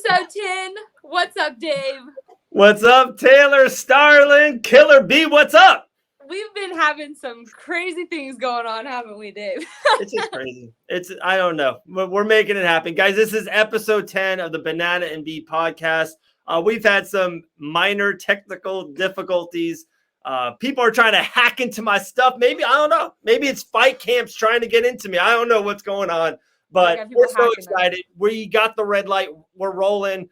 Episode 10. What's up, Dave? What's up, Taylor Starling? Killer B, what's up? We've been having some crazy things going on, haven't we, Dave? It's just crazy. I don't know. We're making it happen. Guys, this is episode 10 of the Banana and B podcast. We've had some minor technical difficulties. People are trying to hack into my stuff. Maybe, I don't know. Maybe it's fight camps trying to get into me. I don't know what's going on. But we're so excited. We got the red light. We're rolling.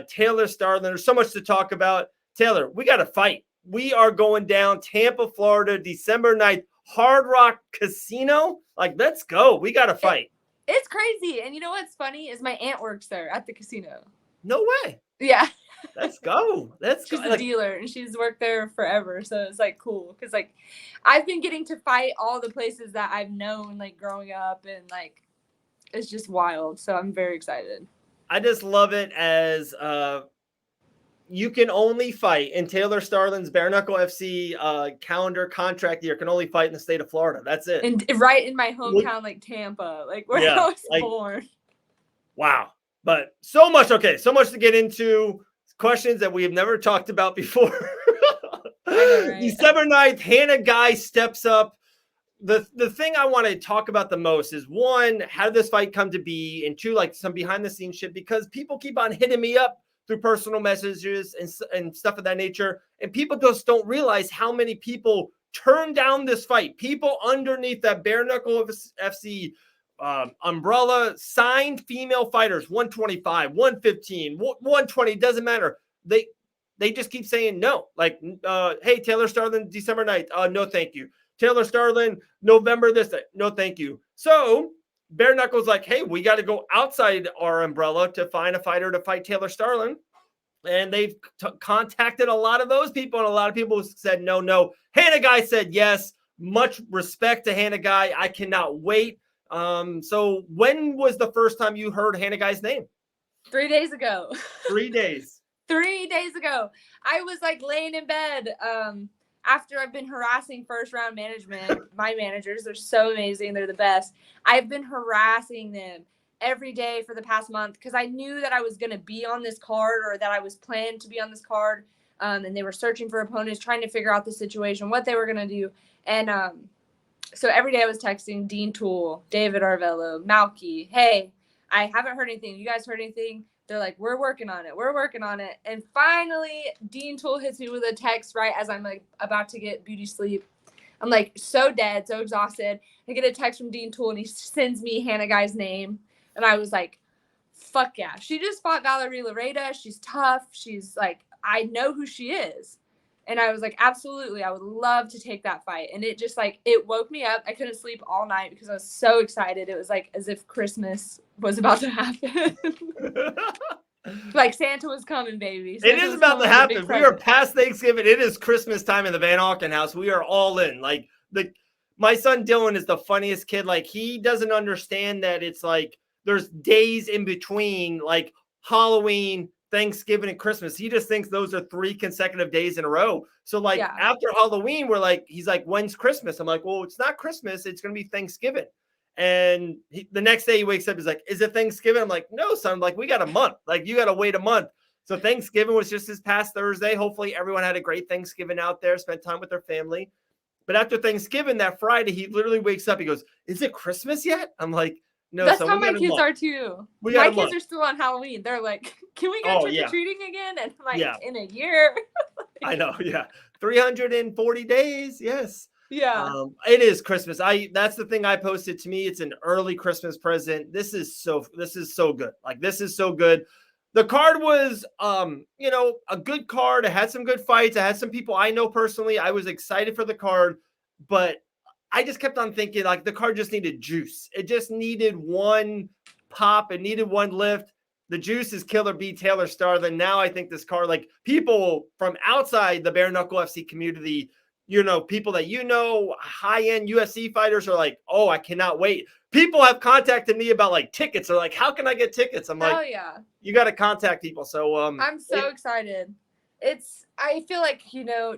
Taylor Starling, there's so much to talk about. Taylor, we got to fight. We are going down Tampa, Florida, December 9th, Hard Rock Casino. Like, let's go. We got to fight. It's crazy. And you know what's funny is my aunt works there at the casino. No way. Yeah. Let's go. She's a dealer and she's worked there forever. So it's like cool. Because like I've been getting to fight all the places that I've known like growing up, and like it's just wild. So I'm very excited. I just love it as you can only fight in Taylor Starling's Bare Knuckle FC calendar contract year, can only fight in the state of Florida. That's it. And right in my hometown, like Tampa, like where I was born. Wow. But so much to get into. Questions that we have never talked about before. Right? December 9th, Hannah Guy steps up. The thing I want to talk about the most is, one, how did this fight come to be? And two, like some behind the scenes shit, because people keep on hitting me up through personal messages and stuff of that nature. And people just don't realize how many people turned down this fight. People underneath that Bare Knuckle FC umbrella signed female fighters, 125, 115, 120, doesn't matter. They just keep saying no. Like, hey, Taylor Starling, December 9th. No, thank you. Taylor Starling, November this, no, thank you. So Bare Knuckle's like, hey, we got to go outside our umbrella to find a fighter to fight Taylor Starling. And they've contacted a lot of those people, and a lot of people said no. Hannah Guy said yes. Much respect to Hannah Guy. I cannot wait. So when was the first time you heard Hannah Guy's name? 3 days ago. 3 days. 3 days ago. I was like laying in bed after I've been harassing first round management. My managers, they're so amazing. They're the best. I've been harassing them every day for the past month because I knew that I was going to be on this card, or that I was planned to be on this card. And they were searching for opponents, trying to figure out the situation, what they were going to do. And so every day I was texting Dean Toole, David Arvello, Malky, hey, I haven't heard anything. You guys heard anything? They're like, we're working on it. And finally, Dean Toole hits me with a text right as I'm like about to get beauty sleep. I'm like so dead, so exhausted. I get a text from Dean Toole and he sends me Hannah Guy's name. And I was like, fuck yeah. She just fought Valerie Lareda. She's tough. She's like, I know who she is. And I was like, absolutely, I would love to take that fight. And it just like, it woke me up. I couldn't sleep all night because I was so excited. It was like as if Christmas was about to happen. Like Santa was coming, baby. Santa it is about to happen. We are past Thanksgiving. It is Christmas time in the Van Auken house. We are all in. Like my son Dylan is the funniest kid. Like he doesn't understand that it's like there's days in between, like Halloween, Thanksgiving, and Christmas. He just thinks those are 3 consecutive days in a row. So like after Halloween, he's like, when's Christmas? I'm like, well, it's not Christmas. It's going to be Thanksgiving. And the next day he wakes up, he's like, is it Thanksgiving? I'm like, no, son, like we got a month. Like you got to wait a month. So Thanksgiving was just this past Thursday. Hopefully everyone had a great Thanksgiving out there, spent time with their family. But after Thanksgiving, that Friday, he literally wakes up. He goes, is it Christmas yet? I'm like, no, that's how my kids are too. My kids are still on Halloween. They're like, can we go trick-or-treating again? And I'm like, in a year. I know, yeah. 340 days, yes. Yeah. It is Christmas. That's the thing I posted. To me, it's an early Christmas present. This is so good. Like, this is so good. The card was a good card. It had some good fights. It had some people I know personally. I was excited for the card, but I just kept on thinking, like, the card just needed juice. It just needed one pop. It needed one lift. The juice is Killer B, Taylor Starling. Now I think this card, like, people from outside the Bare Knuckle FC community, people that high-end UFC fighters are like, oh, I cannot wait. People have contacted me about, like, tickets. They're like, how can I get tickets? I'm like, oh, yeah. You got to contact people. So I'm so excited. I feel like,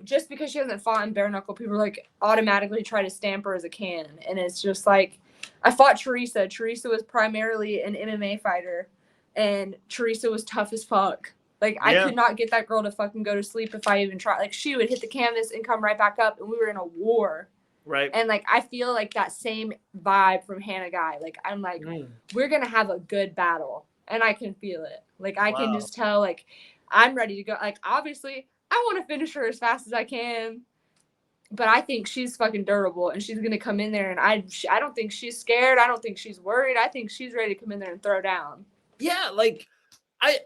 just because she hasn't fought in bare knuckle, people like automatically try to stamp her as a can. And it's just like, I fought Teresa. Teresa was primarily an MMA fighter. and Teresa was tough as fuck. Like, I could not get that girl to fucking go to sleep if I even tried. Like, she would hit the canvas and come right back up, and we were in a war. Right. And, like, I feel like that same vibe from Hannah Guy. Like, I'm like, we're going to have a good battle. And I can feel it. Like, I can just tell, like, I'm ready to go. Like, obviously, I want to finish her as fast as I can. But I think she's fucking durable, and she's going to come in there, and I don't think she's scared. I don't think she's worried. I think she's ready to come in there and throw down. Yeah, like,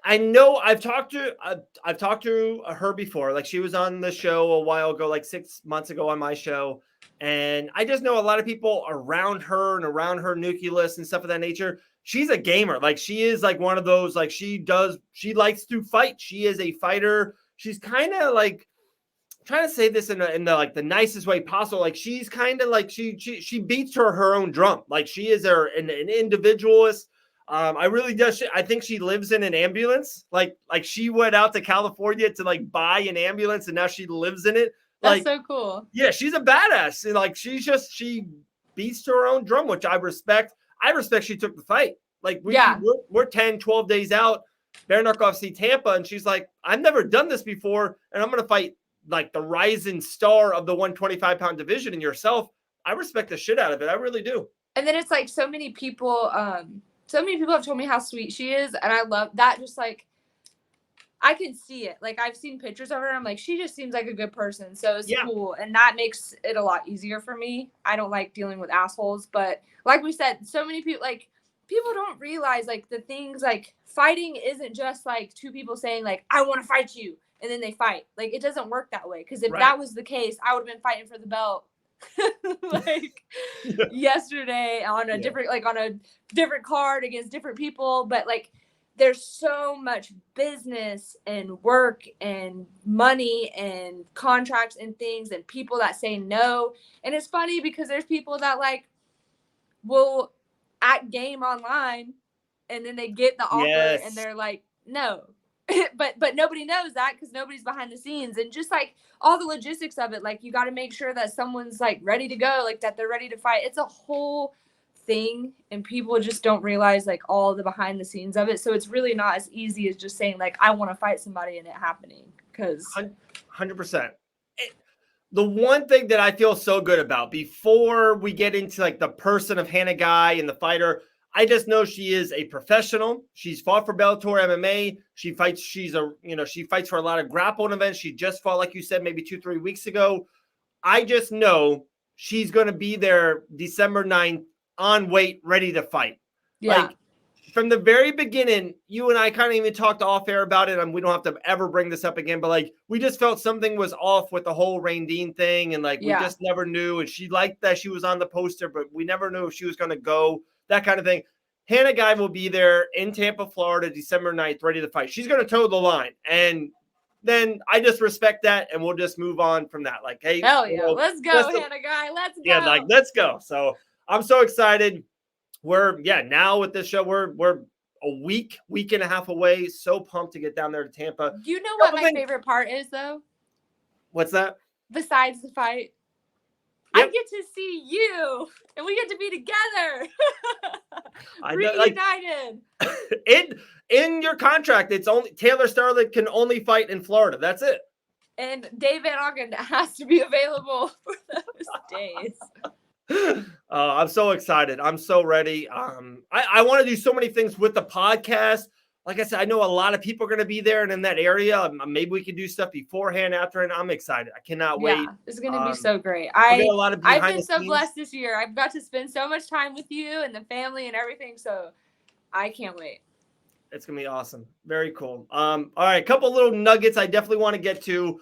I know I've talked to her before. Like, she was on the show a while ago, like 6 months ago on my show. And I just know a lot of people around her and around her nucleus and stuff of that nature. She's a gamer. Like, she is like one of those, like, she likes to fight. She is a fighter. She's kind of like, I'm trying to say this in the like the nicest way possible. Like, she's kind of like, she beats her own drum. Like, she is an individualist. I really does. I think she lives in an ambulance. Like she went out to California to like buy an ambulance, and now she lives in it. That's so cool. Yeah, she's a badass. And like, she beats to her own drum, which I respect. I respect she took the fight. Like, we're 10, 12 days out, bare knuckle FC Tampa, and she's like, I've never done this before, and I'm gonna fight like the rising star of the 125-pound division in yourself. I respect the shit out of it. I really do. And then it's like so many people have told me how sweet she is, and I love that. Just like, I can see it. Like, I've seen pictures of her, and I'm like, she just seems like a good person. So it's cool, and that makes it a lot easier for me. I don't like dealing with assholes, but like we said, so many people, like, people don't realize, like, the things, like, fighting isn't just like two people saying, like, I want to fight you, and then they fight. Like, it doesn't work that way, because if that was the case, I would have been fighting for the belt like yesterday on a different, like, on a different card against different people. But like, there's so much business and work and money and contracts and things and people that say no. And it's funny because there's people that like will act game online, and then they get the offer and they're like, no. but nobody knows that because nobody's behind the scenes. And just like all the logistics of it, like, you got to make sure that someone's like ready to go, like that they're ready to fight. It's a whole thing, and people just don't realize like all the behind the scenes of it. So it's really not as easy as just saying like, I want to fight somebody and it happening. Because 100%. The one thing that I feel so good about before we get into like the person of Hannah Guy and the fighter, I just know she is a professional. She's fought for Bellator MMA. She fights. She fights for a lot of grappling events. She just fought, like you said, maybe 2-3 weeks ago. I just know she's going to be there December 9th on weight, ready to fight. Yeah. Like, from the very beginning, you and I kind of even talked off air about it, and we don't have to ever bring this up again, but like, we just felt something was off with the whole Rain Dean thing. And like, we just never knew. And she liked that she was on the poster, but we never knew if she was going to go. That kind of thing. Hannah Guy will be there in Tampa, Florida, December 9th, ready to fight. She's going to toe the line. And then I just respect that, and we'll just move on from that. Like, hey, hell yeah, let's go, Hannah Guy. Let's go. Yeah, like, let's go. So I'm so excited. We're now with this show, we're a week and a half away. So pumped to get down there to Tampa. You know what my favorite part is, though? What's that? Besides the fight? Yep. I get to see you, and we get to be together. Reunited. Like, in your contract, it's only Taylor Starling can only fight in Florida. That's it. And Dave Van Auken has to be available for those days. I'm so excited. I'm so ready. I want to do so many things with the podcast. Like I said, I know a lot of people are going to be there and in that area. Maybe we can do stuff beforehand, after, and I'm excited. I cannot wait. Yeah, it's going to be so great. I've been so blessed this year. I've got to spend so much time with you and the family and everything. So I can't wait. It's going to be awesome. Very cool. All right, a couple little nuggets I definitely want to get to.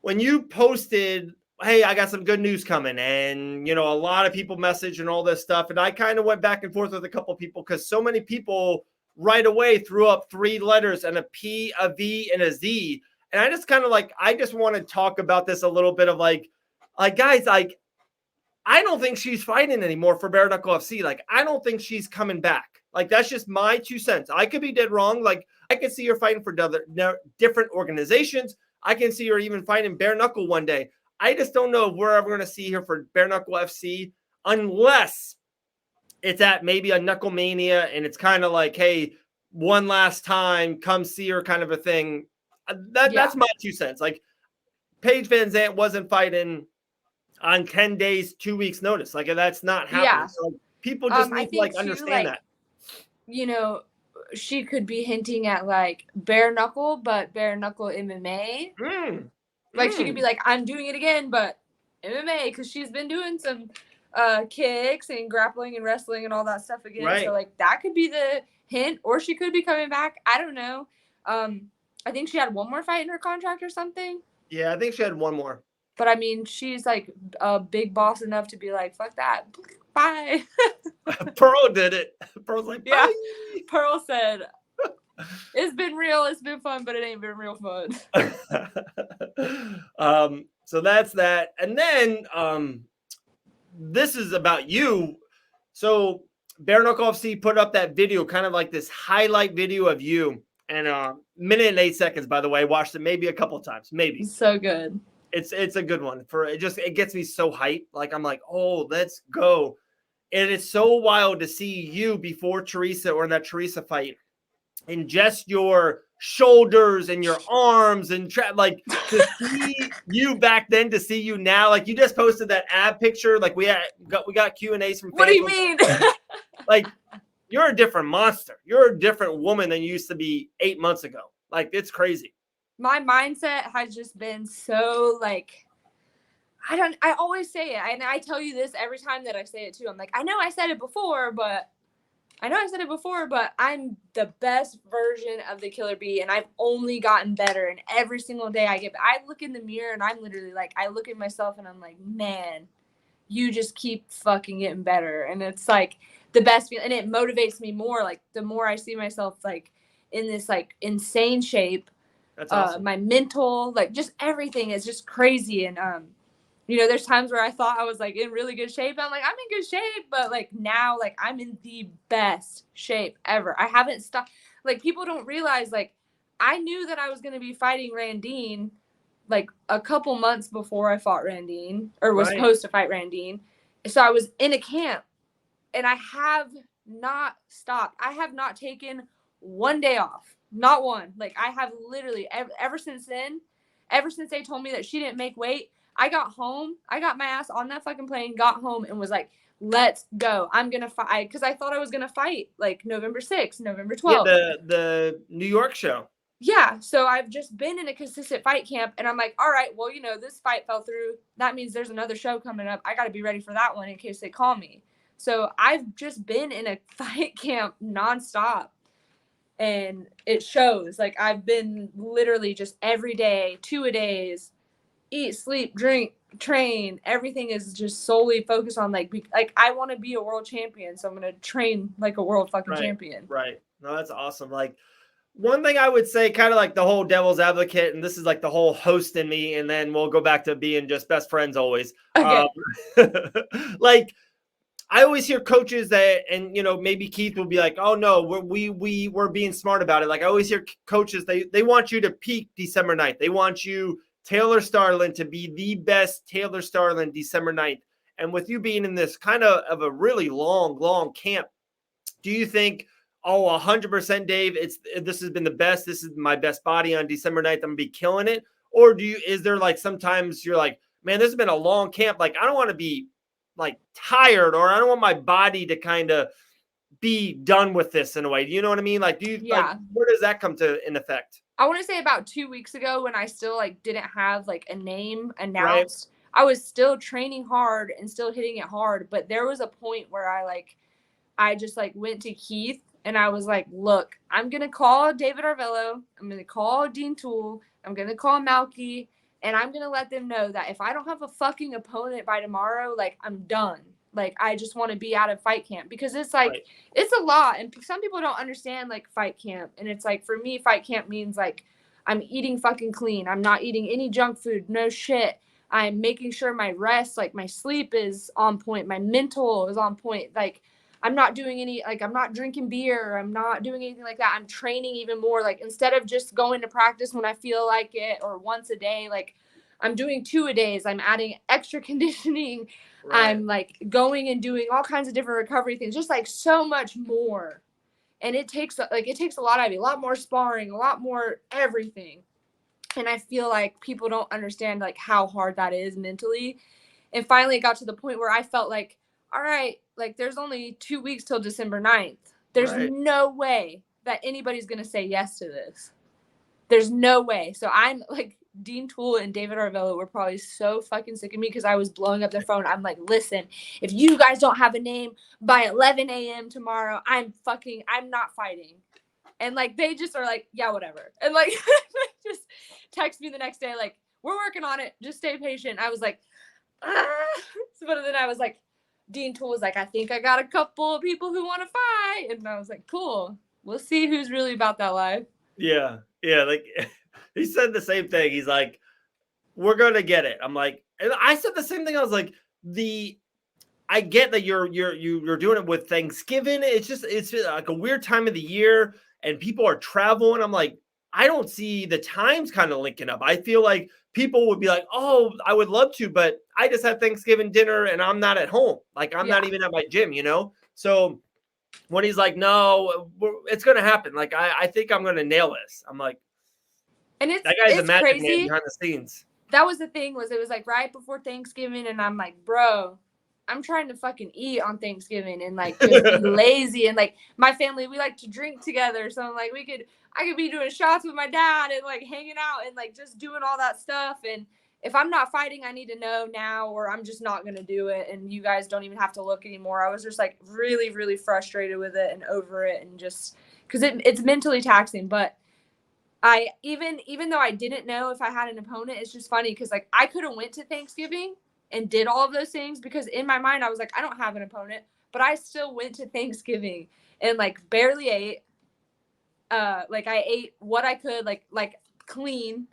When you posted, hey, I got some good news coming, and, a lot of people messaged and all this stuff, and I kind of went back and forth with a couple people because so many people right away threw up 3 letters and a P, a V, and a Z. And I just kind of like, I just want to talk about this a little bit of like guys, like, I don't think she's fighting anymore for Bare Knuckle FC. Like, I don't think she's coming back. Like, that's just my 2 cents. I could be dead wrong. Like, I could see her fighting for different organizations. I can see her even fighting Bare Knuckle one day. I just don't know if we're ever going to see her for Bare Knuckle FC unless it's at maybe a Knuckle Mania, and it's kind of like, hey, one last time, come see her kind of a thing. That's my 2 cents. Like Paige VanZant wasn't fighting on 10 days, 2 weeks notice. Like that's not happening. Yeah. So, like, people just I need to think like understand that. You know, she could be hinting at like bare knuckle, but bare knuckle MMA. Like she could be like, I'm doing it again, but MMA, because she's been doing some kicks and grappling and wrestling and all that stuff again. Right. So like that could be the hint, or she could be coming back. I don't know. I think she had one more fight in her contract or something. Yeah, I think she had one more. But I mean, she's like a big boss enough to be like, fuck that. Bye. Pearl did it. Pearl's like, bye. Yeah. Pearl said, it's been real, it's been fun, but it ain't been real fun. So that's that. And then this is about you. So Bare Knuckle FC put up that video, kind of like this highlight video of you. And minute and 8 seconds, by the way. Watched it maybe a couple of times. Maybe. So good. It's a good one. It gets me so hyped. Like I'm like, oh, let's go. And it's so wild to see you before Teresa or in that Teresa fight, and just your shoulders and your arms and like to see you back then, to see you now. Like you just posted that ab picture. Like we got Q&As from fans. What do you mean? Like you're a different monster. You're a different woman than you used to be 8 months ago. Like it's crazy. My mindset has just been so like, I always say it. And I tell you this every time that I say it too. I'm like, I know I said it before, but I'm the best version of the Killer Bee, and I've only gotten better. And every single day I look in the mirror and I'm literally like, I look at myself and I'm like, man, you just keep fucking getting better. And it's like the best feeling, and it motivates me more. Like the more I see myself like in this like insane shape, that's awesome. My mental, like just everything is just crazy. And there's times where I thought I was like in really good shape. I'm like, I'm in good shape, but like now, like I'm in the best shape ever. I haven't stopped. Like people don't realize, like I knew that I was going to be fighting Randine like a couple months before I fought Randine, or was supposed to fight Randine. So I was in a camp, and I have not stopped. I have not taken one day off. Not one. Like I have literally ever since then, ever since they told me that she didn't make weight, I got home. I got my ass on that fucking plane, got home, and was like, let's go. I'm going to fight. Because I thought I was going to fight like November 6th, November 12th. Yeah, the New York show. Yeah. So I've just been in a consistent fight camp. And I'm like, all right, well, this fight fell through. That means there's another show coming up. I got to be ready for that one in case they call me. So I've just been in a fight camp nonstop. And it shows. Like I've been literally just every day, 2-a-days, eat, sleep, drink, train. Everything is just solely focused on like I want to be a world champion, so I'm gonna train like a world fucking champion. Right. No, that's awesome. Like one thing I would say, kind of like the whole devil's advocate, and this is like the whole host in me, and then we'll go back to being just best friends always. Okay. Like I always hear coaches that, and maybe Keith will be like, "Oh no, we're being smart about it." Like I always hear coaches, they want you to peak December 9th. They want you, Taylor Starling, to be the best Taylor Starling December 9th. And with you being in this kind of a really long camp, do you think, 100% Dave, this has been the best, this is my best body on December 9th, I'm gonna be killing it? Or is there like sometimes you're like, man, this has been a long camp, like I don't want to be like tired, or I don't want my body to kind of be done with this in a way. Do you know what I mean? Like, like, where does that come to in effect? I want to say about 2 weeks ago, when I still like didn't have like a name announced, I was still training hard and still hitting it hard. But there was a point where I just like went to Keith and I was like, look, I'm going to call David Arvello. I'm going to call Dean Toole. I'm going to call Malky. And I'm going to let them know that if I don't have a fucking opponent by tomorrow, like I'm done. Like, I just want to be out of fight camp, because it's like, it's a lot. And some people don't understand like fight camp. And it's like, for me, fight camp means like, I'm eating fucking clean. I'm not eating any junk food, no shit. I'm making sure my rest, like my sleep is on point. My mental is on point. Like I'm not doing any, like I'm not drinking beer. I'm not doing anything like that. I'm training even more. Like instead of just going to practice when I feel like it or once a day, like I'm doing 2-a-days. I'm adding extra conditioning. I'm like going and doing all kinds of different recovery things, just like so much more. And it takes a lot out of you, a lot more sparring, a lot more everything. And I feel like people don't understand like how hard that is mentally. And finally it got to the point where I felt like, all right, like there's only 2 weeks till December 9th. There's no way that anybody's going to say yes to this. There's no way. So I'm like, Dean Toole and David Arvelo were probably so fucking sick of me because I was blowing up their phone. I'm like, listen, if you guys don't have a name by 11 a.m. tomorrow, I'm not fighting. And like, they just are like, yeah, whatever. And like, just text me the next day, like, we're working on it. Just stay patient. I was like, ah. But then I was like, Dean Toole was like, I think I got a couple of people who want to fight. And I was like, cool. We'll see who's really about that life. Yeah. Yeah. Like he said the same thing. He's like, we're going to get it. I'm like, and I said the same thing. I was like, I get that you're doing it with Thanksgiving. It's just like a weird time of the year and people are traveling. I'm like, I don't see the times kind of linking up. I feel like people would be like, oh, I would love to, but I just had Thanksgiving dinner and I'm not at home. Like I'm not even at my gym, you know? So when he's like, no, it's going to happen. Like, I think I'm going to nail this. I'm like, and that guy's a magic crazy. man behind the scenes. That was the thing, was it was like right before Thanksgiving. And I'm like, bro, I'm trying to fucking eat on Thanksgiving and like just be lazy. And like my family, we like to drink together. So I'm like, I could be doing shots with my dad and like hanging out and like just doing all that stuff. And if I'm not fighting, I need to know now, or I'm just not going to do it. And you guys don't even have to look anymore. I was just like really, really frustrated with it and over it. And just because it's mentally taxing. But I, even though I didn't know if I had an opponent, it's just funny because like I could have went to Thanksgiving and did all of those things because in my mind I was like, I don't have an opponent, but I still went to Thanksgiving and like barely ate. Like I ate what I could, like clean,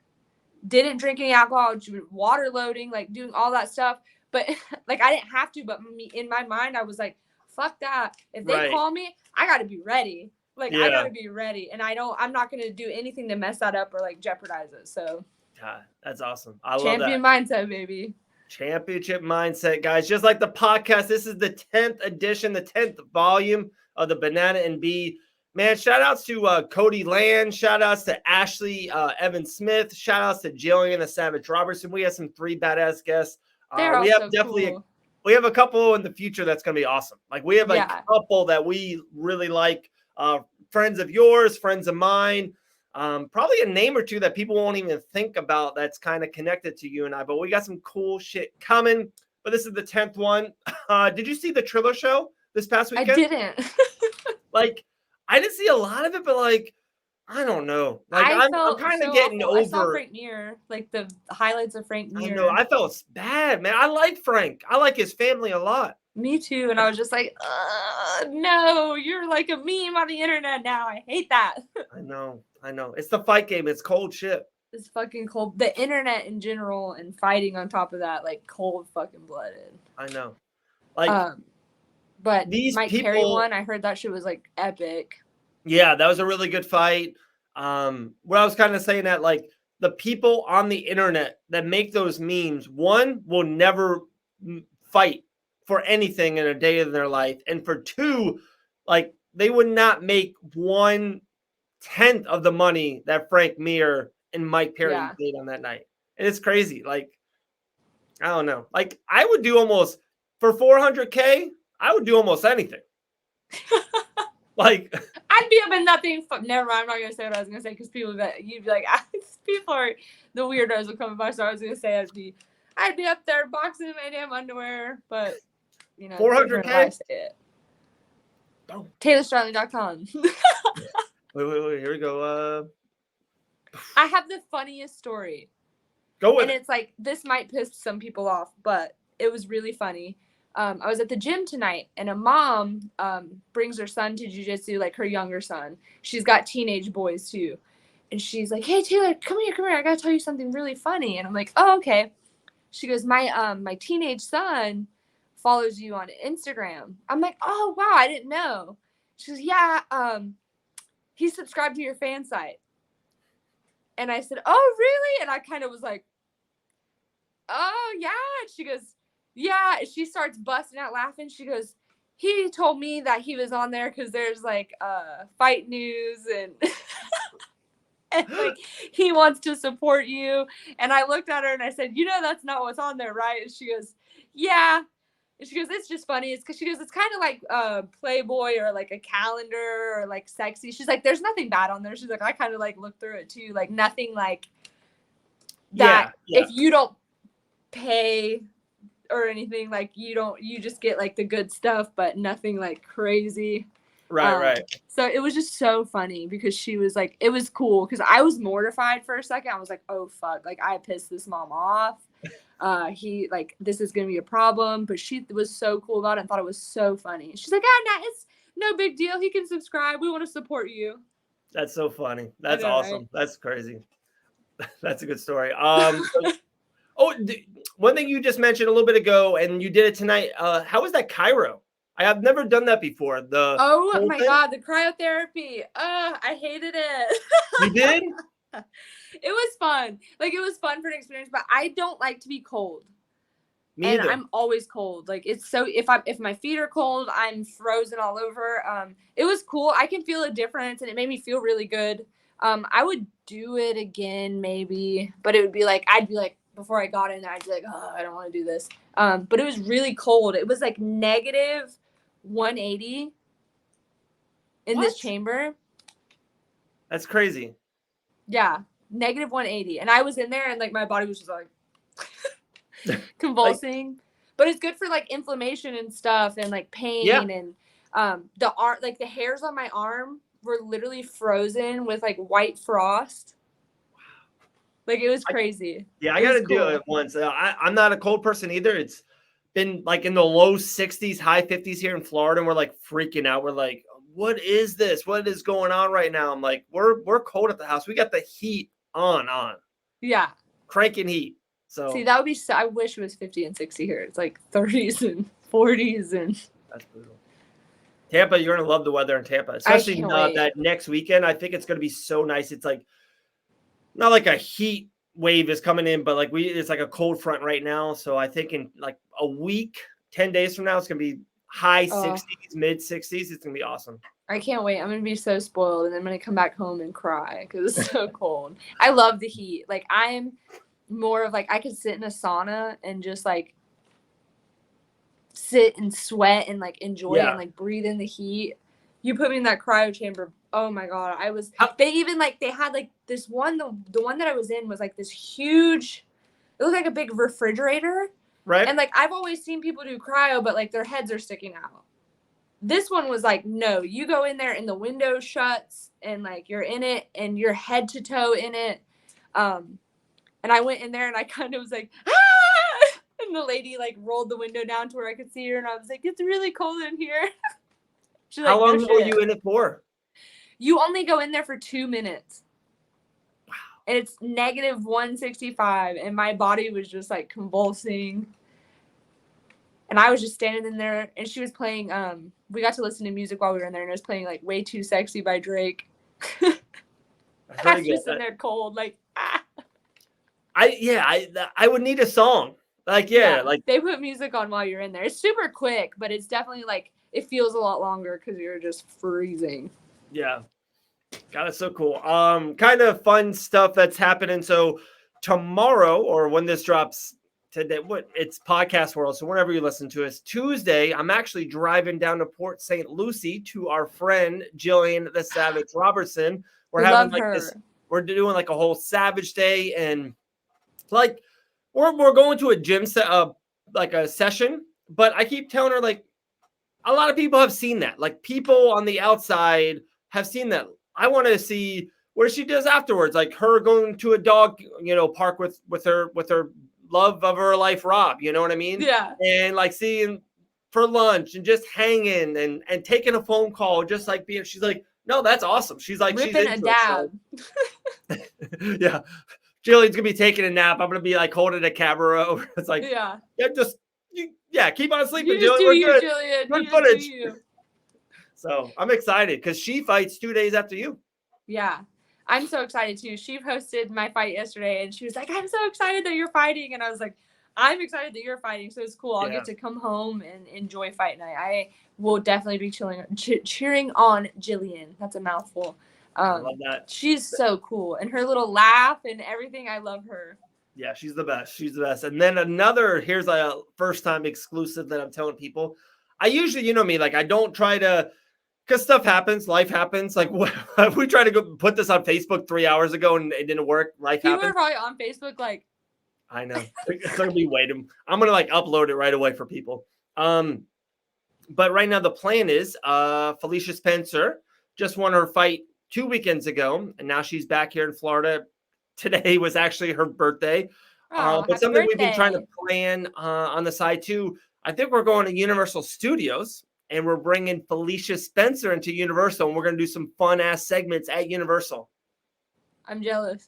didn't drink any alcohol, water loading, like doing all that stuff. But like I didn't have to, but in my mind I was like, fuck that. If they call me, I got to be ready. Like I got to be ready, and I'm not going to do anything to mess that up or like jeopardize it. So God, that's awesome. I love that. Champion mindset, baby. Championship mindset, guys. Just like the podcast, this is the 10th edition, the 10th volume of the Banana and Bee. Man, shout outs to Cody Land. Shout outs to Ashley Evan Smith. Shout outs to Jillian the Savage Robertson. We have some 3 badass guests. We have definitely cool. We have a couple in the future that's going to be awesome. Like we have a couple that we really like. Friends of yours, friends of mine. Probably a name or two that people won't even think about that's kind of connected to you and I, but we got some cool shit coming. But this is the 10th one. Did you see the Triller show this past weekend? I didn't. Like, I didn't see a lot of it, but like, I don't know. Like, I'm kind of getting over. I saw Frank Mir, like the highlights of Frank Mir. I know. I felt bad, man. I like Frank. I like his family a lot. Me too. And I was just like, no, you're like a meme on the internet now. I hate that. I know. It's the fight game. It's cold shit. It's fucking cold. The internet in general and fighting on top of that, like cold fucking blooded. I know. Like, but these Mike Perry one, I heard that shit was like epic. Yeah, that was a really good fight. What I was kind of saying that like the people on the internet that make those memes, one, will never fight for anything in a day of their life. And for 2, like they would not make 1/10 of the money that Frank Mir and Mike Perry made on that night. And it's crazy. Like, I don't know. Like I would do almost for $400K, I would do almost anything. Like I'd be up in nothing. Never mind. I'm not gonna say what I was gonna say because people that you'd be like, people are the weirdos will come by. So I was gonna say I'd be up there boxing in my damn underwear, but you know, $400K. Oh. TaylorStarling.com. Wait, here we go. I have the funniest story. Go with it. And it's like this might piss some people off, but it was really funny. I was at the gym tonight, and a mom brings her son to jiu-jitsu, like her younger son. She's got teenage boys too. And she's like, hey, Taylor, come here. I got to tell you something really funny. And I'm like, oh, okay. She goes, my teenage son follows you on Instagram. I'm like, oh, wow, I didn't know. She goes, yeah, he subscribed to your fan site. And I said, oh, really? And I kind of was like, oh, yeah. And she goes, yeah. She starts busting out laughing. She goes, he told me that he was on there because there's like fight news and and like he wants to support you. And I looked at her and I said, that's not what's on there, right? And she goes, yeah. And she goes, it's just funny. It's because she goes, it's kind of like Playboy or like a calendar or like sexy. She's like, there's nothing bad on there. She's like, I kind of like looked through it too. Like nothing like that. Yeah. If you don't pay or anything, like you just get like the good stuff, but nothing like crazy. Right. So it was just so funny because she was like, it was cool because I was mortified for a second. I was like, oh fuck, like I pissed this mom off. He like, this is gonna be a problem, but she was so cool about it and thought it was so funny. She's like, nah, it's no big deal. He can subscribe. We want to support you. That's so funny. That's know, awesome. right? That's crazy. That's a good story. One thing you just mentioned a little bit ago, and you did it tonight. How was that Cairo? I have never done that before. Oh my God, the cryotherapy. I hated it. You did? It was fun. Like it was fun for an experience, but I don't like to be cold. Me either. And I'm always cold. Like it's so if my feet are cold, I'm frozen all over. It was cool. I can feel a difference and it made me feel really good. I would do it again maybe, but it would be like I'd be like before I got in there, I'd be like, oh, I don't want to do this. But it was really cold. It was like negative 180 in this chamber. That's crazy. Yeah, negative 180. And I was in there and like my body was just like convulsing. But it's good for like inflammation and stuff and like pain and the hairs on my arm were literally frozen with like white frost. Like it was crazy. I got to do it once. I'm not a cold person either. It's been like in the low 60s, high 50s here in Florida, and we're like freaking out. We're like, what is this? What is going on right now? I'm like, we're cold at the house. We got the heat on. Yeah. Cranking heat. So see, that would be so, I wish it was 50 and 60 here. It's like 30s and 40s and that's brutal. Tampa, you're gonna love the weather in Tampa, especially that next weekend. I think it's gonna be so nice. It's like not like a heat wave is coming in, but like it's like a cold front right now. So I think in like a week, 10 days from now, it's gonna be high 60s, mid 60s. It's gonna be awesome. I can't wait. I'm gonna be so spoiled, and I'm gonna come back home and cry because it's so cold. I love the heat. Like I'm more of like I could sit in a sauna and just like sit and sweat and like enjoy it and like breathe in the heat. You put me in that cryo chamber. Oh my God. They even like, they had like this one, the one that I was in was like this huge, it looked like a big refrigerator. Right. And like, I've always seen people do cryo, but like their heads are sticking out. This one was like, no, you go in there and the window shuts and like you're in it and you're head to toe in it. And I went in there and I kind of was like, ah! And the lady like rolled the window down to where I could see her. And I was like, it's really cold in here. She's How like, long were you in it for? You only go in there for 2 minutes. Wow. And it's negative 165. And my body was just like convulsing. And I was just standing in there and she was playing, we got to listen to music while we were in there and it was playing like Way Too Sexy by Drake. I was just in there cold, like, ah. I would need a song. Like, like they put music on while you're in there. It's super quick, but it's definitely like, it feels a lot longer because you're just freezing. Yeah. God, it's so cool. Kind of fun stuff that's happening. So tomorrow, or when this drops today, it's podcast world. So whenever you listen to us, Tuesday, I'm actually driving down to Port St. Lucie to our friend Jillian the Savage Robertson. We're having like this. We're doing like a whole Savage Day, and like we're going to a gym like a session. But I keep telling her like a lot of people have seen that. Like people on the outside have seen that. I want to see what she does afterwards, like her going to a dog, park with her love of her life, Rob. You know what I mean? Yeah. And like seeing for lunch and just hanging and taking a phone call, just like being. She's like, no, that's awesome. She's like, ripping she's a dab. Yeah. Jillian's gonna be taking a nap. I'm gonna be like holding a camera over. It's like, keep on sleeping, Jillian. Good footage. So I'm excited because she fights 2 days after you. Yeah, I'm so excited too. She posted my fight yesterday and she was like, I'm so excited that you're fighting. And I was like, I'm excited that you're fighting, so it's cool. I'll Yeah. get to come home and enjoy fight night. I will definitely be cheering on Jillian. That's a mouthful. I love that. She's so cool, and her little laugh and everything. I love her. Yeah, she's the best. She's the best. And then another, here's a first time exclusive that I'm telling people. I usually, you know me, like I don't try to, because stuff happens, life happens. Like we tried to go put this on Facebook 3 hours ago and it didn't work. Life People happens. are probably on Facebook like, I know. It's gonna be waiting. I'm gonna like upload it right away for people. But right now the plan is Felicia Spencer just won her fight 2 weekends ago, and now she's back here in Florida. Today was actually her birthday. But something we've been trying to plan on the side too. I think we're going to Universal Studios and we're bringing Felicia Spencer into Universal, and we're going to do some fun ass segments at Universal. I'm jealous.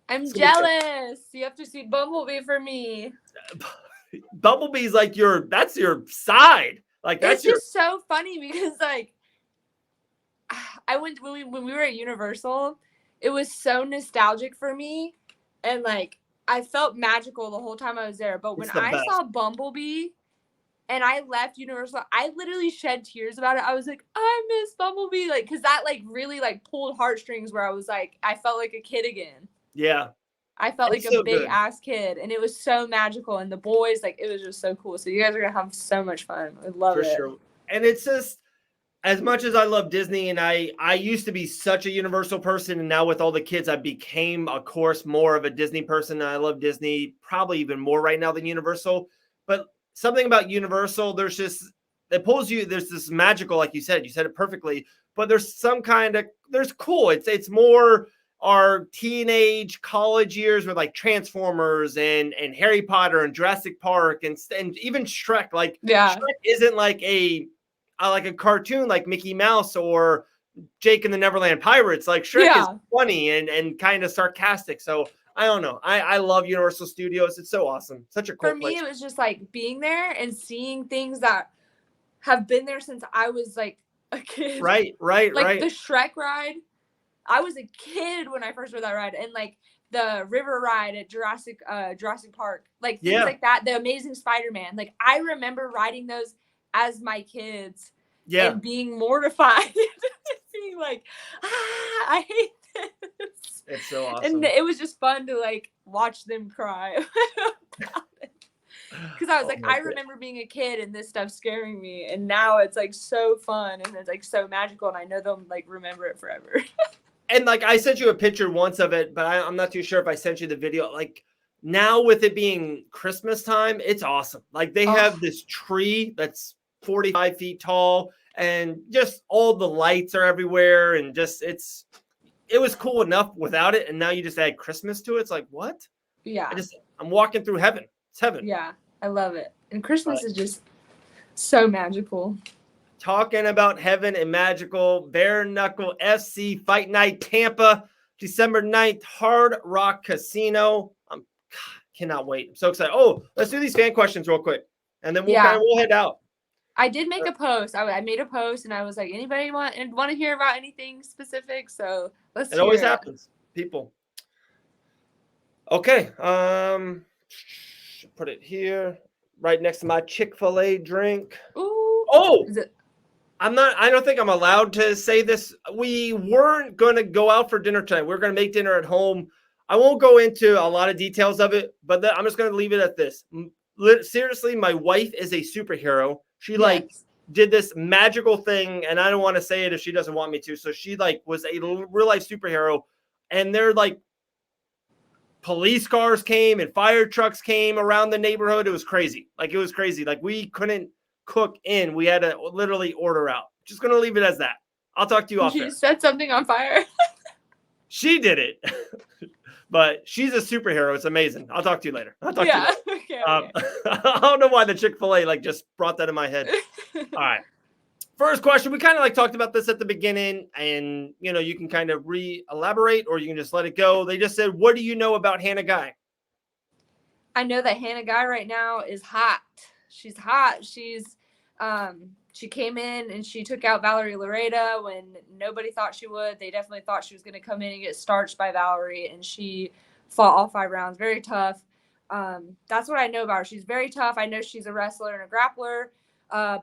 I'm jealous. You have to see Bumblebee for me. Bumblebee's like that's your side. Like that's just so funny because like I went when we were at Universal, it was so nostalgic for me, and like I felt magical the whole time I was there. But when I saw Bumblebee and I left Universal, I literally shed tears about it. I was like, I miss Bumblebee, like because that like really like pulled heartstrings where I was like, I felt like a kid again. Yeah. I felt like a big ass kid, and it was so magical. And the boys, like, it was just so cool. So you guys are gonna have so much fun. I love it. For sure. And it's just, as much as I love Disney, and I used to be such a Universal person, and now with all the kids, I became, of course, more of a Disney person. And I love Disney probably even more right now than Universal. But something about Universal, there's this magical, like you said it perfectly. But there's there's cool. It's more our teenage college years with like Transformers and Harry Potter and Jurassic Park and even Shrek. Like Shrek isn't like a cartoon like Mickey Mouse or Jake and the Neverland Pirates. Like Shrek is funny and kind of sarcastic. So I don't know. I love Universal Studios. It's so awesome. Such a cool place. For me, it was just like being there and seeing things that have been there since I was like a kid. Right. Like the Shrek ride. I was a kid when I first rode that ride, and like the river ride at Jurassic Park, like things like that. The Amazing Spider-Man, like I remember riding those as my kids, and being mortified, being like, I hate this. It's so awesome, and it was just fun to like watch them cry. Because I was like, I remember being a kid and this stuff scaring me, and now it's like so fun and it's like so magical, and I know they'll like remember it forever. And like I sent you a picture once of it, but I'm not too sure if I sent you the video. Like now with it being Christmas time, it's awesome. Like they have this tree that's 45 feet tall, and just all the lights are everywhere, and just it was cool enough without it, and now you just add Christmas to it. It's like, what? Yeah. I'm walking through heaven. It's heaven. Yeah, I love it. And Christmas is just so magical. Talking about heaven and magical, Bare Knuckle FC Fight Night Tampa, December 9th, Hard Rock Casino. Cannot wait. I'm so excited. Oh, let's do these fan questions real quick, and then we'll head out. I did make a post. I made a post, and I was like, anybody want to hear about anything specific? So let's hear it. It always happens, people. Okay. Put it here, right next to my Chick-fil-A drink. Ooh. Oh! I don't think I'm allowed to say this. We weren't going to go out for dinner tonight. We're going to make dinner at home. I won't go into a lot of details of it, but I'm just going to leave it at this. Seriously, my wife is a superhero. She did this magical thing, and I don't want to say it if she doesn't want me to. So she was a real life superhero, and they're like police cars came and fire trucks came around the neighborhood. It was crazy. Like we couldn't cook in. We had to literally order out. Just going to leave it as that. I'll talk to you off there. She set something on fire. She did it. But she's a superhero. It's amazing. I'll talk to you later. Okay. I don't know why the Chick-fil-A just brought that in my head. All right. First question. We kind of talked about this at the beginning, and you can kind of elaborate, or you can just let it go. They just said, what do you know about Hannah Guy? I know that Hannah Guy right now is hot. She's hot. She came in and she took out Valerie Loretta when nobody thought she would. They definitely thought she was going to come in and get starched by Valerie, and she fought all 5 rounds. Very tough. That's what I know about her. She's very tough. I know she's a wrestler and a grappler,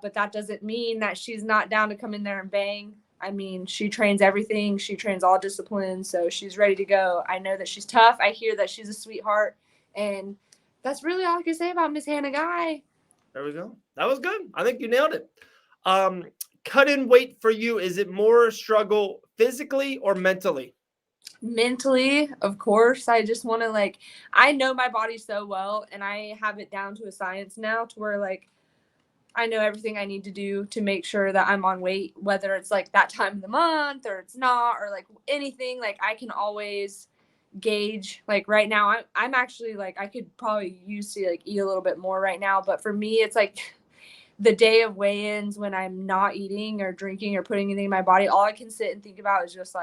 but that doesn't mean that she's not down to come in there and bang. I mean, she trains everything. She trains all disciplines, so she's ready to go. I know that she's tough. I hear that she's a sweetheart, and that's really all I can say about Miss Hannah Guy. There we go. That was good. I think you nailed it. Cut in weight for you, is it more struggle physically or mentally? Mentally, of course. I just want to I know my body so well, and I have it down to a science now to where I know everything I need to do to make sure that I'm on weight, whether it's that time of the month or it's not, or anything. I can always gauge. Right now, I'm actually I could probably use to eat a little bit more right now, but for me, it's the day of weigh-ins when I'm not eating or drinking or putting anything in my body. All I can sit and think about is just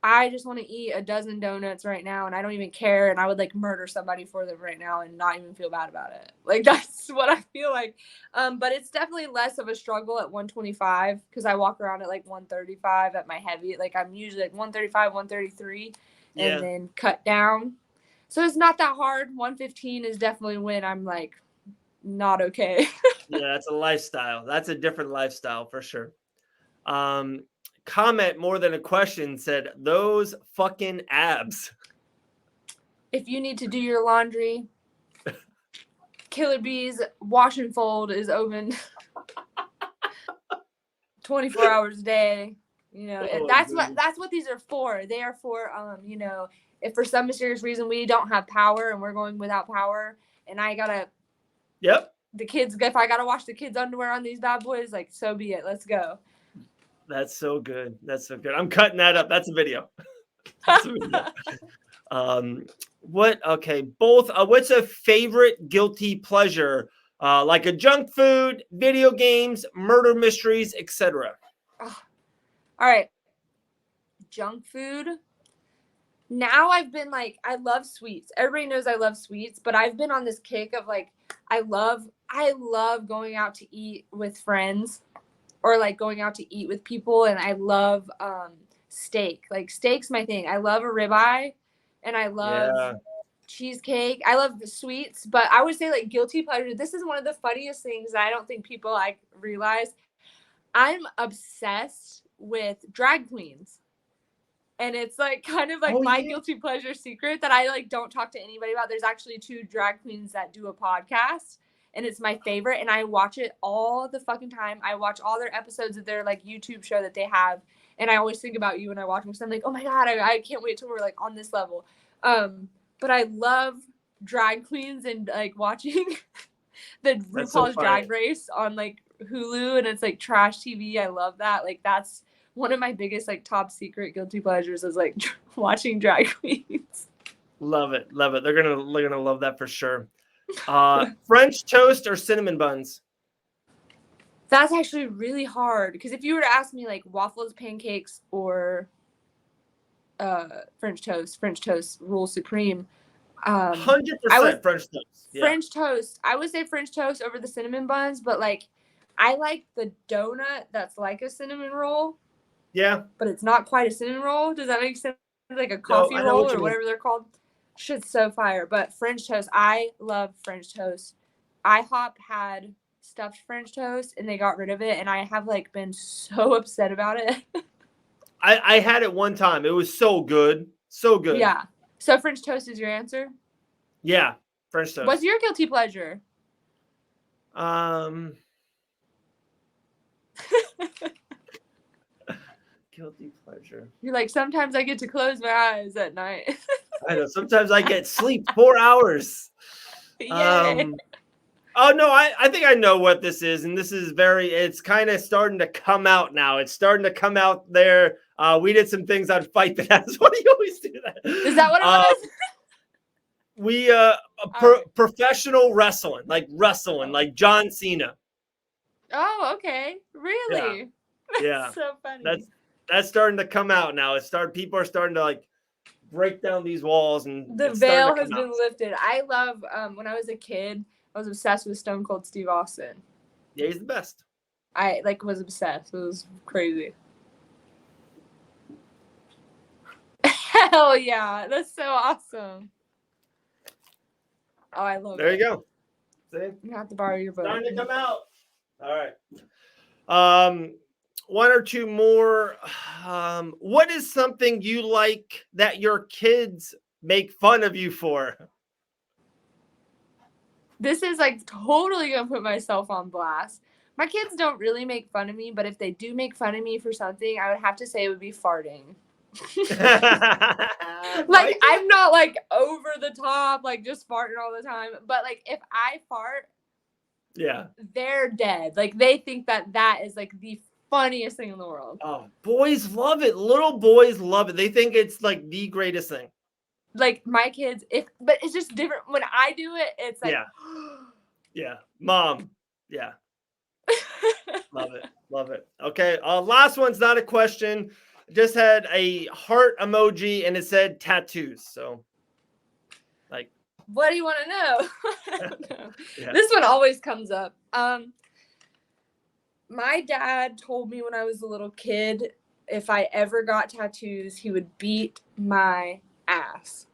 I just want to eat a dozen donuts right now, and I don't even care, and I would murder somebody for them right now and not even feel bad about it. That's what I feel like. But it's definitely less of a struggle at 125 because I walk around at 135 at my heavy. I'm usually 135, 133, and then cut down. So it's not that hard. 115 is definitely when I'm not okay. Yeah, that's a lifestyle. That's a different lifestyle for sure. Comment more than a question said, those fucking abs. If you need to do your laundry, Killer Bees wash and fold is open 24 hours a day. That's what these are for. They are for if for some mysterious reason we don't have power and we're going without power, and I gotta the kids, if I gotta wash the kids' underwear on these bad boys, so be it. Let's go. That's so good. That's so good. I'm cutting that up. That's a video. That's a video. What's a favorite guilty pleasure? Like a junk food, video games, murder mysteries, etc. All right. Junk food. Now I've been I love sweets. Everybody knows I love sweets, but I've been on this kick of I love going out to eat with friends or going out to eat with people, and I love steak. Steak's my thing. I love a ribeye, and I love cheesecake. I love the sweets, but I would say guilty pleasure. This is one of the funniest things that I don't think people realize. I'm obsessed with drag queens. And it's kind of my guilty pleasure secret that I don't talk to anybody about. There's actually 2 drag queens that do a podcast, and it's my favorite, and I watch it all the fucking time. I watch all their episodes of their YouTube show that they have, and I always think about you when I watch them. So I'm oh my god, I can't wait till we're on this level. But I love drag queens and watching the RuPaul's Drag Race on Hulu, and it's trash TV. I love that. That's one of my biggest top secret guilty pleasures is watching drag queens. Love it. They're gonna love that for sure. French toast or cinnamon buns? That's actually really hard because if you were to ask me waffles, pancakes, or French toast rules supreme. 100% French toast. Yeah. French toast. I would say French toast over the cinnamon buns, but I like the donut that's like a cinnamon roll. Yeah. But it's not quite a cinnamon roll. Does that make sense? A coffee roll or whatever they're called. Shit's so fire. But French toast, I love French toast. IHOP had stuffed French toast and they got rid of it, and I have been so upset about it. I had it one time. It was so good. So good. Yeah. So French toast is your answer? Yeah. French toast. What's your guilty pleasure? Guilty pleasure. You're sometimes I get to close my eyes at night. I know. Sometimes I get sleep 4 hours. Yay. Oh no, I think I know what this is, and this is it's kind of starting to come out now. It's starting to come out there. We did some things on Fight that. That's what you always do that. Is that what it was? Professional wrestling, like John Cena. Oh, okay. Really? Yeah. So funny. That's starting to come out now. People are starting to break down these walls, and the veil has been lifted. I love when I was a kid, I was obsessed with Stone Cold Steve Austin. Yeah, he's the best. I was obsessed. It was crazy. Hell yeah. That's so awesome. Oh, I love it. There you go. See? You have to borrow your book. Starting to come out. All right. One or two more. What is something you like that your kids make fun of you for? This is like totally gonna put myself on blast. My kids don't really make fun of me, but if they do make fun of me for something, I would have to say it would be farting. Like, I'm not like over the top, like just farting all the time, but like if I fart, yeah, they're dead. Like they think that is like the funniest thing in the world. Oh, boys love it. Little boys love it. They think it's like the greatest thing. Like my kids, but it's just different when I do it. It's like, yeah, mom, yeah, love it, love it. Okay, last one's not a question. Just had a heart emoji and it said tattoos. So, like, what do you want to know? I don't know. Yeah. This one always comes up. My dad told me when I was a little kid, if I ever got tattoos, he would beat my ass.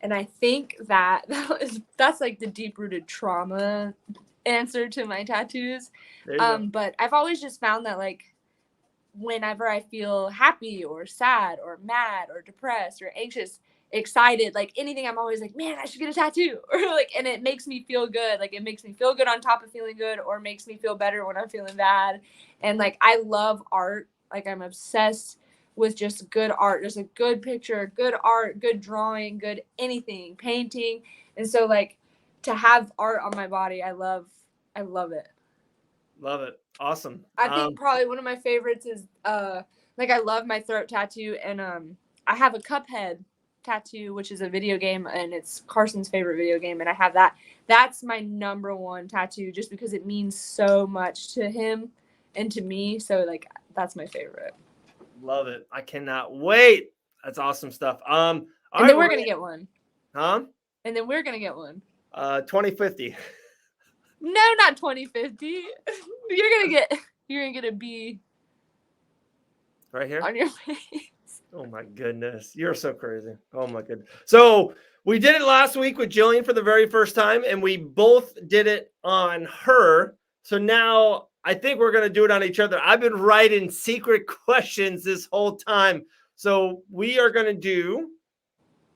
And I think that's like the deep-rooted trauma answer to my tattoos. But I've always just found that like whenever I feel happy or sad or mad or depressed or anxious, excited, like anything, I'm always like, man, I should get a tattoo. Or like, and it makes me feel good. Like it makes me feel good on top of feeling good, or makes me feel better when I'm feeling bad. And like I love art. Like I'm obsessed with just good art, just a good picture, good art, good drawing, good anything, painting. And so like to have art on my body, I love it. Love it. Awesome. I think probably one of my favorites is like I love my throat tattoo, and I have a Cuphead tattoo, which is a video game, and it's Carson's favorite video game, and I have that. That's my number one tattoo just because it means so much to him and to me. So like that's my favorite. Love it. I cannot wait. That's awesome stuff. And then we're gonna get one. Huh? And then we're gonna get one. 2050. No, not 2050. You're gonna get a B. Right here? On your face. Oh my goodness. You're so crazy. Oh my goodness. So we did it last week with Jillian for the very first time, and we both did it on her. So now I think we're going to do it on each other. I've been writing secret questions this whole time. So we are going to do,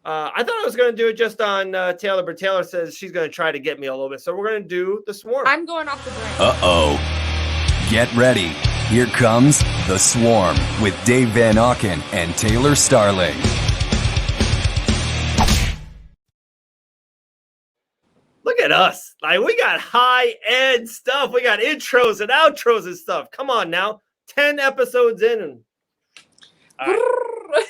I thought I was going to do it just on Taylor, but Taylor says she's going to try to get me a little bit. So we're going to do the swarm. I'm going off the brain. Uh-oh. Get ready. Here comes the swarm with Dave Van Auken and Taylor Starling. Look at us. Like, we got high-end stuff. We got intros and outros and stuff. Come on now. 10 episodes in. And... All right.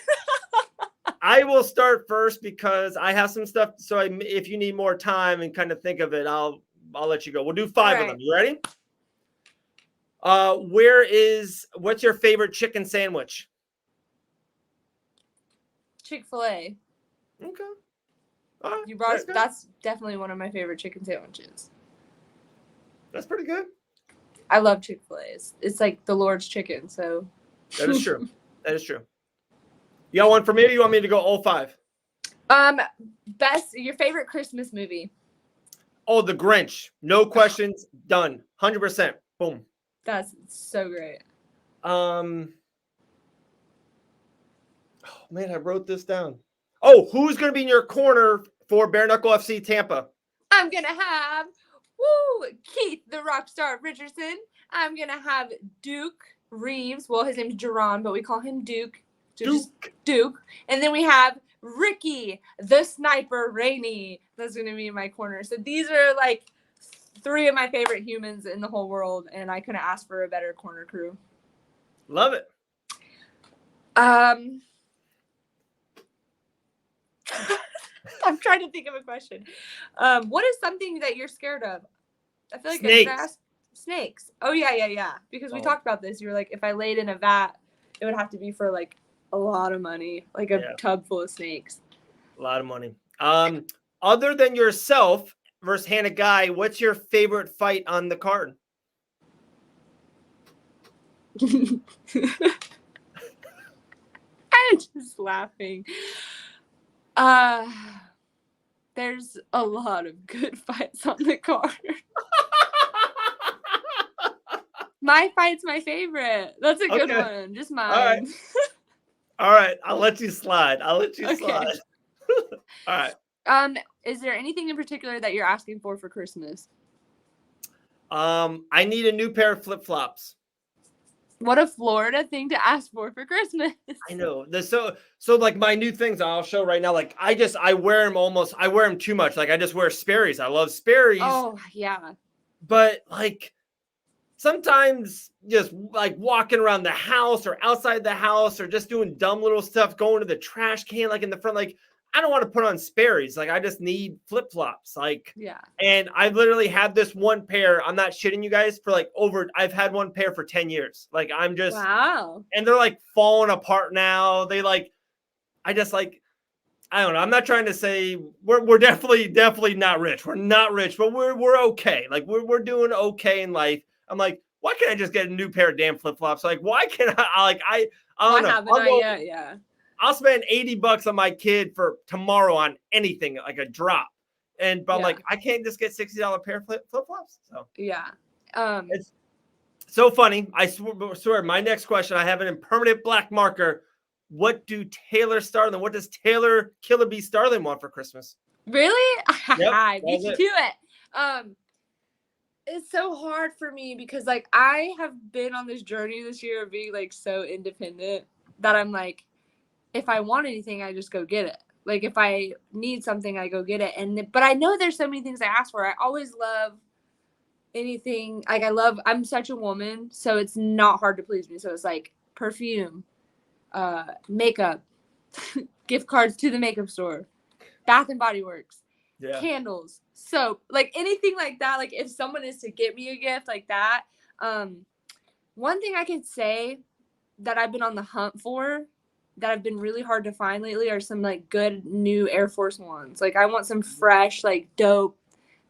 I will start first because I have some stuff. So if you need more time and kind of think of it, I'll let you go. We'll do 5 of them. You ready? What's your favorite chicken sandwich? Chick-fil-A. Okay. You brought it. That's definitely one of my favorite chicken sandwiches. That's pretty good. I love Chick-fil-A. It's like the Lord's chicken, so. That is true. That is true. You got one for me, or you want me to go 05? Your favorite Christmas movie? Oh, The Grinch. No questions. Done. 100%. Boom. That's so great. Oh man, I wrote this down. Oh, who's going to be in your corner for Bare Knuckle FC Tampa? I'm going to have Keith, the rock star Richardson. I'm going to have Duke Reeves. Well, his name's Jerron, but we call him Duke. Duke. And then we have Ricky, the sniper Rainey. That's going to be in my corner. So these are like 3 of my favorite humans in the whole world, and I couldn't ask for a better corner crew. Love it. I'm trying to think of a question. What is something that you're scared of? I feel like snakes. I asked snakes. Oh yeah. Because we talked about this. You were like, if I laid in a vat, it would have to be for like a lot of money, like a tub full of snakes. A lot of money. Other than yourself versus Hannah Guy, what's your favorite fight on the card? I'm just laughing. There's a lot of good fights on the card. My fight's my favorite. That's a good one. Just mine. All right. I'll let you slide. Slide. All right. Is there anything in particular that you're asking for Christmas? I need a new pair of flip-flops. What a Florida thing to ask for Christmas. I know. So like my new things I'll show right now. Like I wear them too much. Like I just wear Sperry's. I love Sperry's. Oh yeah. But like sometimes just like walking around the house or outside the house or just doing dumb little stuff, going to the trash can, like in the front, like I don't want to put on Sperry's. Like I just need flip-flops. Like, yeah. And I've literally had this one pair. I'm not shitting you guys for like I've had one pair for 10 years. Like I'm just, wow. And they're like falling apart now. I don't know. I'm not trying to say we're definitely not rich. We're not rich, but we're okay. Like we're doing okay in life. I'm like, why can't I just get a new pair of damn flip-flops? Like, why can't I don't know. Yeah. I'll spend $80 on my kid for tomorrow on anything, like a drop. But I'm like, I can't just get $60 pair of flip-flops. So yeah. It's so funny. I swear my next question, I have it in permanent black marker. What does Taylor Killer Bee Starling want for Christmas? Really? Yep, beat you to it. It's so hard for me because like I have been on this journey this year of being like so independent that I'm like, if I want anything, I just go get it. Like if I need something, I go get it. But I know there's so many things I ask for. I always love anything. Like I'm such a woman, so it's not hard to please me. So it's like perfume, makeup, gift cards to the makeup store, Bath and Body Works, candles, soap, like anything like that. Like if someone is to get me a gift like that, one thing I could say that I've been on the hunt for that have been really hard to find lately are some like good new Air Force Ones. Like I want some fresh, like dope,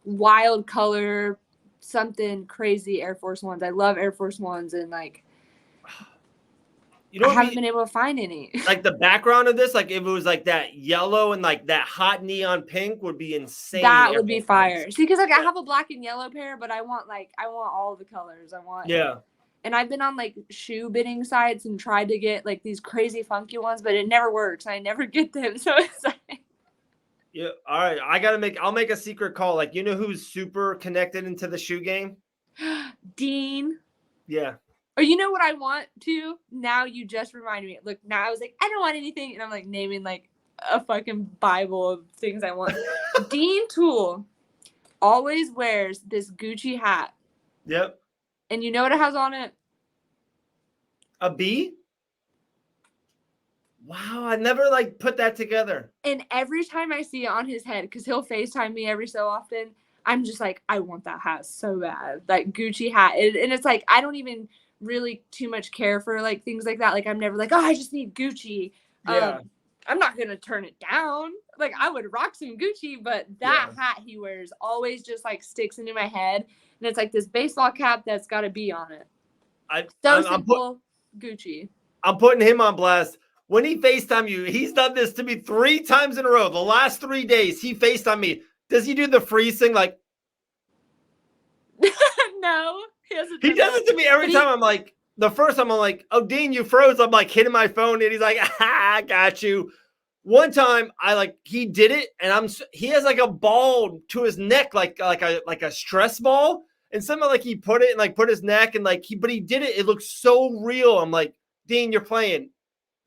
wild color, something crazy Air Force Ones. I love Air Force Ones, and like I haven't been able to find any. Like the background of this, like if it was like that yellow and like that hot neon pink would be insane. That would be fire. See, because like I have a black and yellow pair, but I want all the colors. And I've been on like shoe bidding sites and tried to get like these crazy funky ones, but it never works. I never get them. So it's like, yeah. All right. I'll make a secret call. Like, you know who's super connected into the shoe game? Dean. Yeah. Or you know what I want to? Now you just reminded me. Look, now I was like, I don't want anything. And I'm like naming like a fucking Bible of things I want. Dean Toole always wears this Gucci hat. Yep. And you know what it has on it? A bee? Wow, I never like put that together. And every time I see it on his head, because he'll FaceTime me every so often, I'm just like, I want that hat so bad. Like Gucci hat. And it's like, I don't even really too much care for like things like that. Like I'm never like, oh, I just need Gucci. Yeah. I'm not going to turn it down. Like I would rock some Gucci, but that hat he wears always just like sticks into my head. And it's like this baseball cap that's got a bee on it. Simple, Gucci. I'm putting him on blast. When he FaceTime you, he's done this to me 3 times in a row. The last 3 days, he FaceTime me. Does he do the freeze thing? Like, no, he does it to me every time. I'm like, the first time I'm like, oh, Dean, you froze. I'm like hitting my phone, and he's like, I got you. One time, he did it, and he has like a ball to his neck, like a stress ball, and somehow like he put it and like put his neck and like but he did it. It looks so real. I'm like, Dean, you're playing.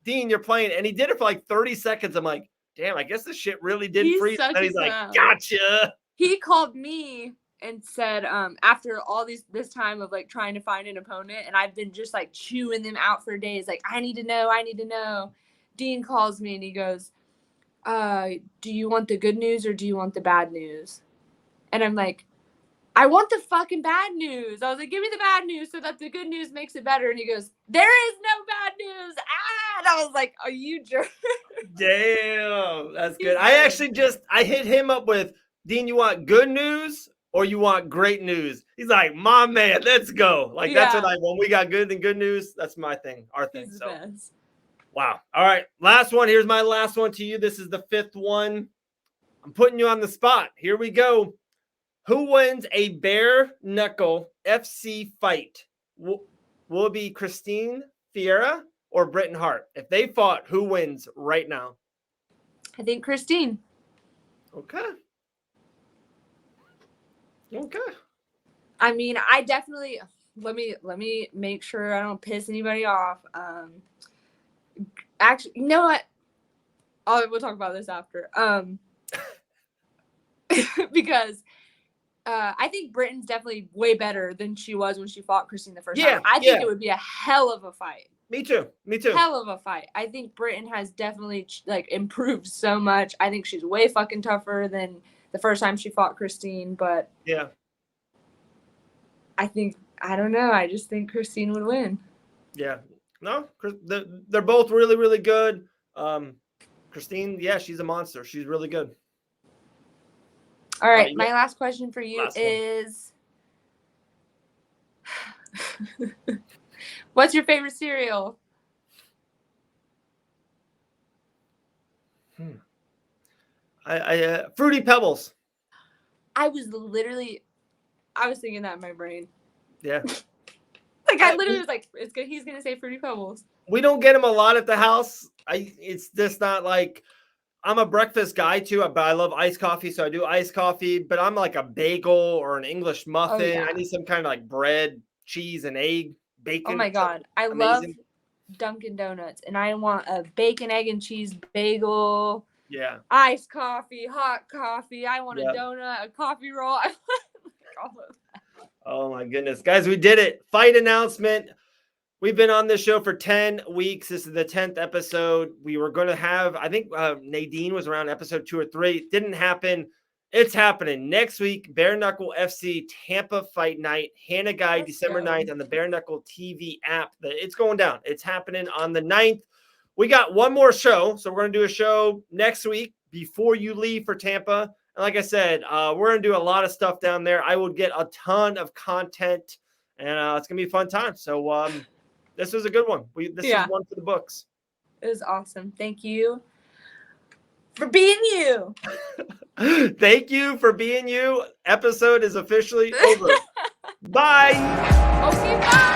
And he did it for like 30 seconds. I'm like, damn, I guess this shit really did freeze. And he's like, gotcha. He called me and said, after all this time of like trying to find an opponent, and I've been just like chewing them out for days, like, I need to know. Dean calls me and he goes, do you want the good news or do you want the bad news? And I'm like, I want the fucking bad news. I was like, give me the bad news so that the good news makes it better. And he goes, there is no bad news. And I was like, are you jerk? Damn, that's good. I hit him up with, Dean, you want good news or you want great news? He's like, my man, let's go. Like, that's what when we got good and good news, that's my thing, our thing. He's so, the best. Wow. All right, last one. Here's my last one to you. This is the 5th one. I'm putting you on the spot. Here we go. Who wins a bare knuckle FC fight? Will it be Christine Fiera or Britain Hart? If they fought, who wins right now? I think Christine. Okay. I mean, I definitely let me make sure I don't piss anybody off. Actually, you know what? We'll talk about this after. Because I think Britain's definitely way better than she was when she fought Christine the first time. I think it would be a hell of a fight. Me too. Hell of a fight. I think Britain has definitely improved so much. I think she's way fucking tougher than the first time she fought Christine, but yeah. I don't know. I just think Christine would win. Yeah. No, they're both really, really good. Christine, yeah, she's a monster. She's really good. All right. My last question for you is what's your favorite cereal? Fruity Pebbles. I was thinking that in my brain. Yeah. I literally was like, he's going to say Fruity Pebbles. We don't get them a lot at the house. It's just not like, I'm a breakfast guy too, but I love iced coffee. So I do iced coffee, but I'm like a bagel or an English muffin. Oh, yeah. I need some kind of bread, cheese, and egg, bacon. Oh my God. I love Dunkin' Donuts, and I want a bacon, egg, and cheese bagel. Yeah. Iced coffee, hot coffee. I want a donut, a coffee roll. I want all of that. Oh my goodness. Guys, we did it. Fight announcement. We've been on this show for 10 weeks. This is the 10th episode. We were going to have, I think Nadine was around episode 2 or 3. Didn't happen. It's happening next week. Bare Knuckle FC Tampa Fight Night. Hannah Guy, December 9th on the Bare Knuckle TV app. It's going down. It's happening on the 9th. We got one more show. So we're going to do a show next week before you leave for Tampa. And like I said, we're going to do a lot of stuff down there. I will get a ton of content, and it's going to be a fun time. So this was a good one. This is one for the books. It was awesome. Thank you for being you. Thank you for being you. Episode is officially over. Bye. Okay, bye.